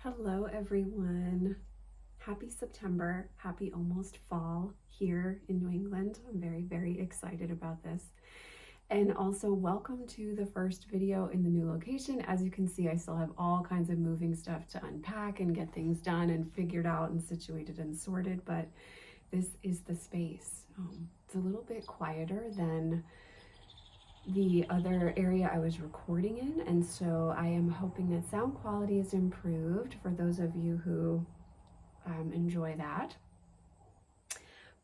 Hello everyone. Happy September, happy almost fall here in New England. I'm very excited about this. And also welcome to the first video in the new location. As you can see, I still have all kinds of moving stuff to unpack and get things done and figured out and situated and sorted, but this is the space. It's a little bit quieter than the other area I was recording in, and so I am hoping that sound quality is improved for those of you who enjoy that.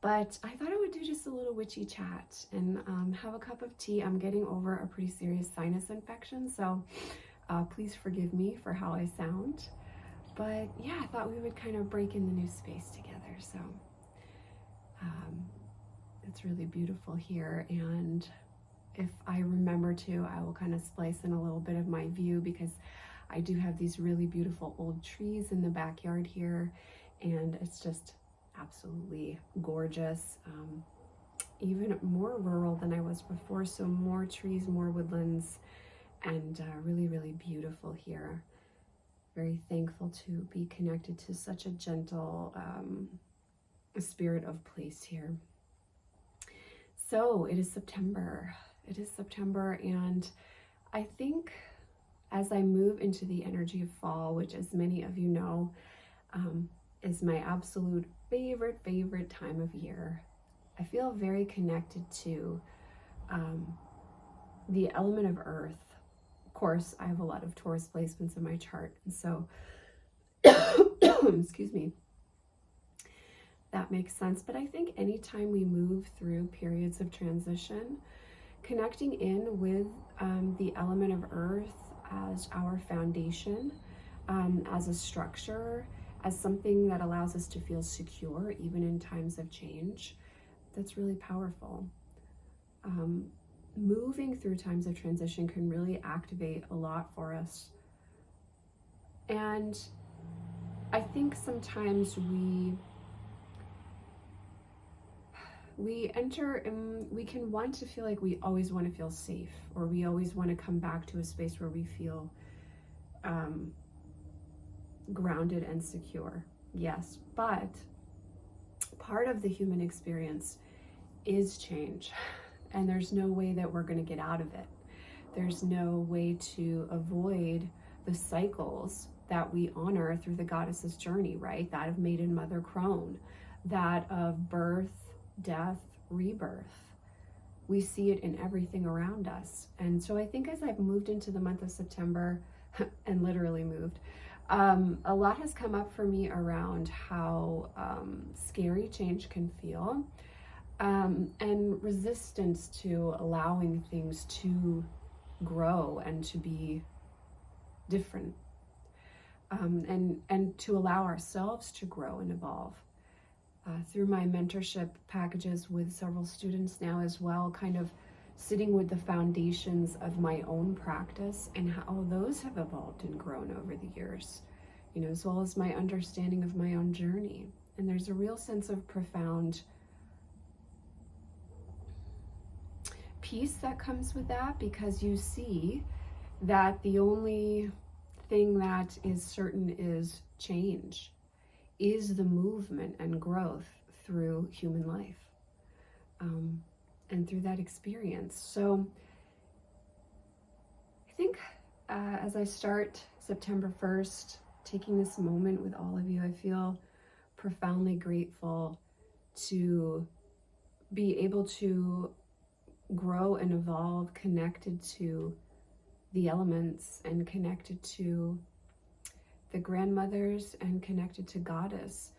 But I thought I would do just a little witchy chat and have a cup of tea. I'm getting over a pretty serious sinus infection, so please forgive me for how I sound. But yeah, I thought we would kind of break in the new space together. So it's really beautiful here, and if I remember to, I will kind of splice in a little bit of my view, because I do have these really beautiful old trees in the backyard here, and it's just absolutely gorgeous. Even more rural than I was before, so more trees, more woodlands, and really beautiful here. Very thankful to be connected to such a gentle spirit of place here. So it is September. It is September, and I think as I move into the energy of fall, which, as many of you know, is my absolute favorite time of year, I feel very connected to the element of earth. Of course, I have a lot of Taurus placements in my chart, and so excuse me, that makes sense. But I think anytime we move through periods of transition, connecting in with the element of earth as our foundation, as a structure, as something that allows us to feel secure even in times of change, that's really powerful. Moving through times of transition can really activate a lot for us. And I think sometimes we enter and we can want to feel like we always want to feel safe, or we always want to come back to a space where we feel grounded and secure. Yes, but part of the human experience is change, and there's no way that we're going to get out of it. There's no way to avoid the cycles that we honor through the goddess's journey, right? That of maiden mother crone, that of birth, death, rebirth. We see it in everything around us. And so I think as I've moved into the month of September, and literally moved, a lot has come up for me around how scary change can feel, and resistance to allowing things to grow and to be different, and to allow ourselves to grow and evolve. Through my mentorship packages with several students now as well, kind of sitting with the foundations of my own practice and how those have evolved and grown over the years, as well as my understanding of my own journey. And there's a real sense of profound peace that comes with that, because you see that the only thing that is certain is change, is the movement and growth through human life, and through that experience. So I think as I start September 1st, taking this moment with all of you, I feel profoundly grateful to be able to grow and evolve connected to the elements and connected to the grandmothers and connected to Goddess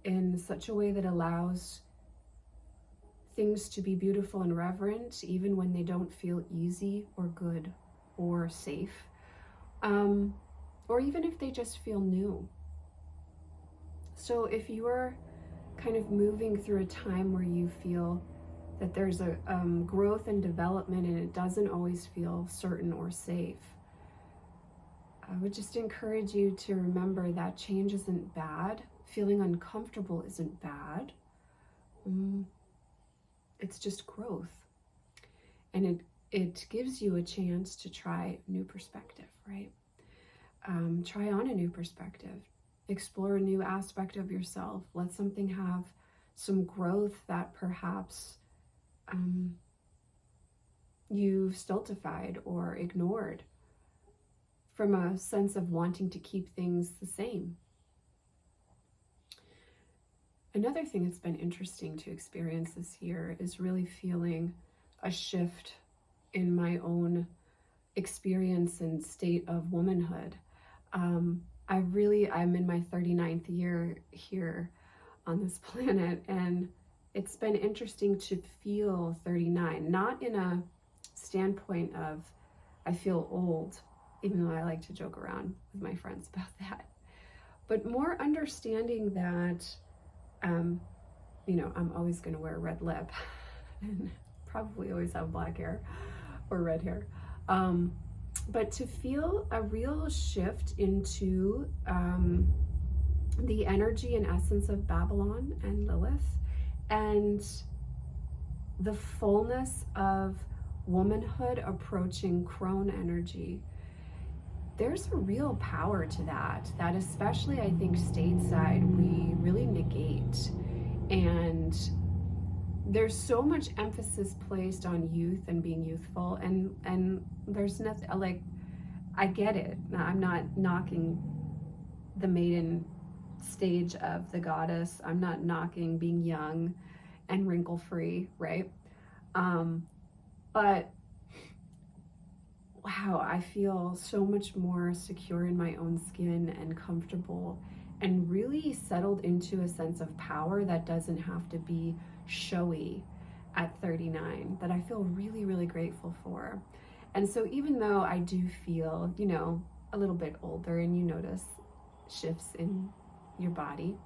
in such a way that allows things to be beautiful and reverent, even when they don't feel easy or good or safe, or even if they just feel new. So if you're kind of moving through a time where you feel that there's a growth and development, and it doesn't always feel certain or safe, I would just encourage you to remember that change isn't bad. Feeling uncomfortable isn't bad. It's just growth. And it gives you a chance to try new perspective, right? try on a new perspective, explore a new aspect of yourself, let something have some growth that perhaps you've stultified or ignored from a sense of wanting to keep things the same. Another thing that's been interesting to experience this year is really feeling a shift in my own experience and state of womanhood. I'm in my 39th year here on this planet, and it's been interesting to feel 39, not in a standpoint of I feel old, even though I like to joke around with my friends about that, but more understanding that I'm always going to wear a red lip and probably always have black hair or red hair. But to feel a real shift into the energy and essence of Babylon and Lilith, and the fullness of womanhood approaching crone energy. There's a real power to that especially I think stateside we really negate. And there's so much emphasis placed on youth and being youthful, and there's nothing, like, I get it. I'm not knocking the maiden stage of the goddess. I'm not knocking being young and wrinkle free, right? But wow, I feel so much more secure in my own skin and comfortable and really settled into a sense of power that doesn't have to be showy at 39, that I feel really, really grateful for. And so even though I do feel, a little bit older, and you notice shifts in your body,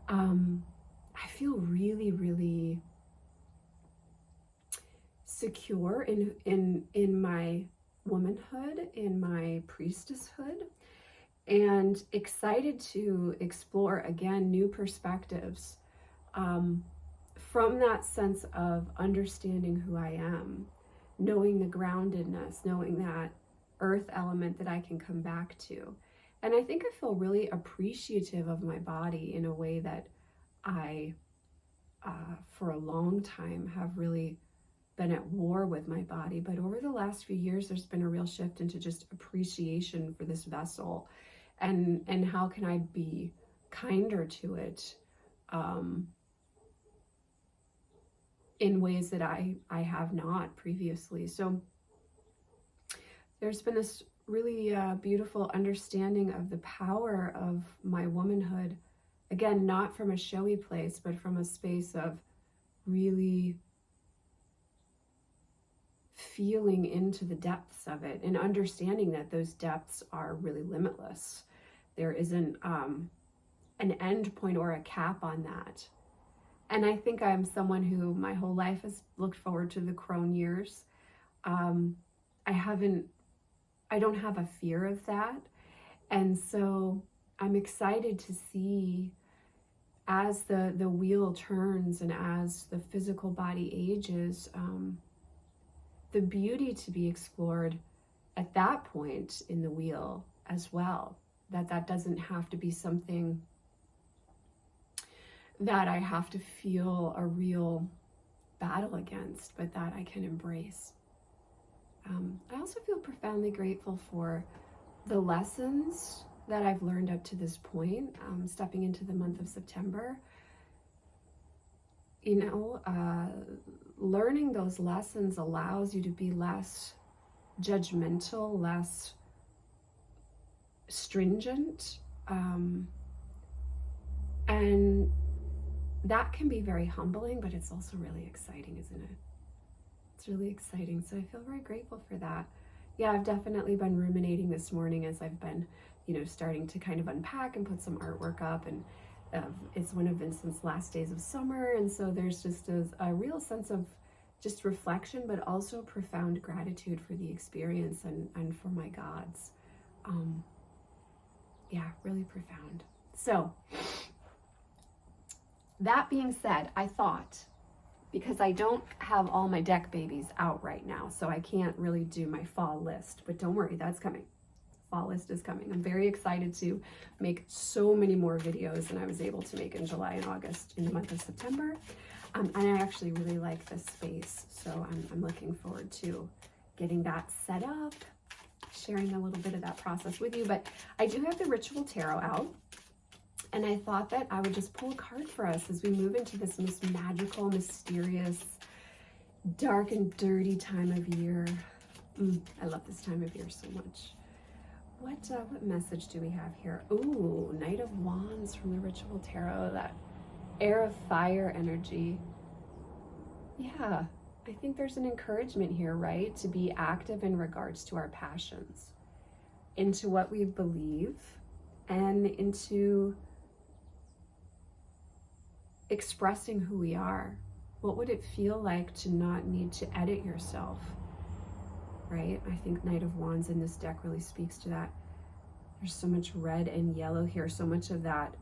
I feel really, really secure in my womanhood, in my priestesshood, and excited to explore again new perspectives from that sense of understanding who I am, knowing the groundedness, knowing that earth element that I can come back to. And I think I feel really appreciative of my body in a way that I, for a long time, have really been at war with my body. But over the last few years, there's been a real shift into just appreciation for this vessel, and how can I be kinder to it in ways that I have not previously. So there's been this really beautiful understanding of the power of my womanhood, again, not from a showy place, but from a space of really feeling into the depths of it and understanding that those depths are really limitless. There isn't an end point or a cap on that. And I think I'm someone who my whole life has looked forward to the Crone Years. I don't have a fear of that. And so I'm excited to see, as the wheel turns and as the physical body ages, the beauty to be explored at that point in the wheel as well. That doesn't have to be something that I have to feel a real battle against, but that I can embrace. I also feel profoundly grateful for the lessons that I've learned up to this point, stepping into the month of September. Learning those lessons allows you to be less judgmental, less stringent, and that can be very humbling, but it's also really exciting, isn't it? It's really exciting. So I feel very grateful for that. Yeah, I've definitely been ruminating this morning as I've been, starting to kind of unpack and put some artwork up. And it's one of Vincent's last days of summer. And so there's just a real sense of just reflection, but also profound gratitude for the experience and for my gods. Yeah, really profound. So that being said, I thought, because I don't have all my deck babies out right now, so I can't really do my fall list, but don't worry, that's coming. fall list is coming. I'm very excited to make so many more videos than I was able to make in July and August in the month of September. And I actually really like this space, so I'm looking forward to getting that set up, sharing a little bit of that process with you. But I do have the Ritual Tarot out, and I thought that I would just pull a card for us as we move into this most magical, mysterious, dark and dirty time of year. I love this time of year so much. What message do we have here? Ooh, Knight of Wands from the Ritual Tarot, that air of fire energy. Yeah, I think there's an encouragement here, right? To be active in regards to our passions, into what we believe, and into expressing who we are. What would it feel like to not need to edit yourself, right? I think Knight of Wands in this deck really speaks to that. There's so much red and yellow here, so much of that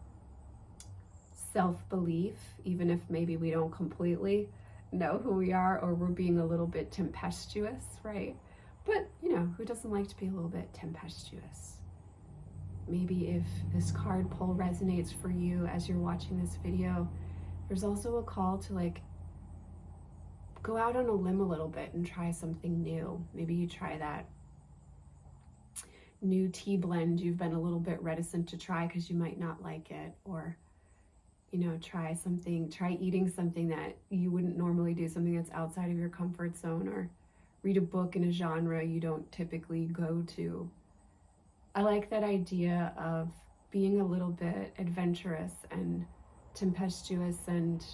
self-belief, even if maybe we don't completely know who we are, or we're being a little bit tempestuous, right? But, you know, who doesn't like to be a little bit tempestuous? Maybe if this card pull resonates for you as you're watching this video, there's also a call to like go out on a limb a little bit and try something new. Maybe you try that new tea blend you've been a little bit reticent to try because you might not like it, or you know, try eating something that you wouldn't normally do, something that's outside of your comfort zone, or read a book in a genre you don't typically go to. I like that idea of being a little bit adventurous and tempestuous and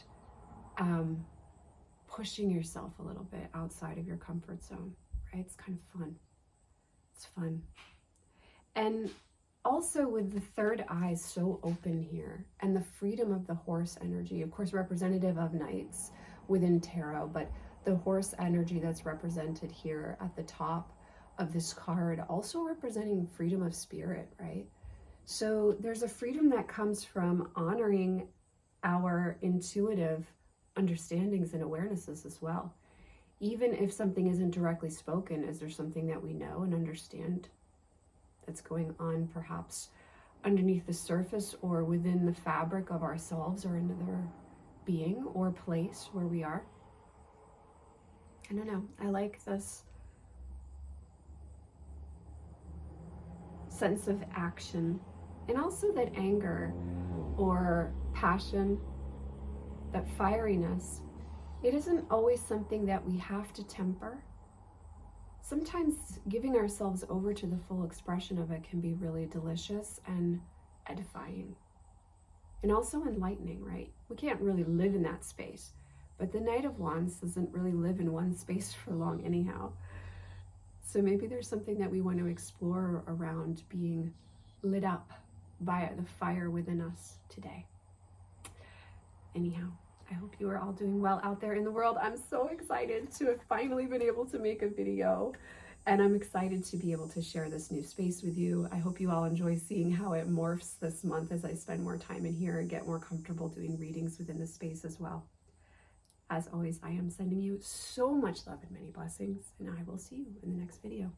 pushing yourself a little bit outside of your comfort zone, right? It's kind of fun. It's fun. And also with the third eye so open here, and the freedom of the horse energy, of course representative of knights within tarot, but the horse energy that's represented here at the top of this card, also representing freedom of spirit, right? So there's a freedom that comes from honoring our intuitive understandings and awarenesses as well. Even if something isn't directly spoken, is there something that we know and understand that's going on perhaps underneath the surface or within the fabric of ourselves or another being or place where we are? I don't know. I like this sense of action, and also that anger or passion, that fieriness, it isn't always something that we have to temper. Sometimes giving ourselves over to the full expression of it can be really delicious and edifying, and also enlightening, right? We can't really live in that space, but the Knight of Wands doesn't really live in one space for long anyhow. So maybe there's something that we want to explore around being lit up by the fire within us today. Anyhow, I hope you are all doing well out there in the world. I'm so excited to have finally been able to make a video, and I'm excited to be able to share this new space with you. I hope you all enjoy seeing how it morphs this month as I spend more time in here and get more comfortable doing readings within this space as well. As always, I am sending you so much love and many blessings, and I will see you in the next video.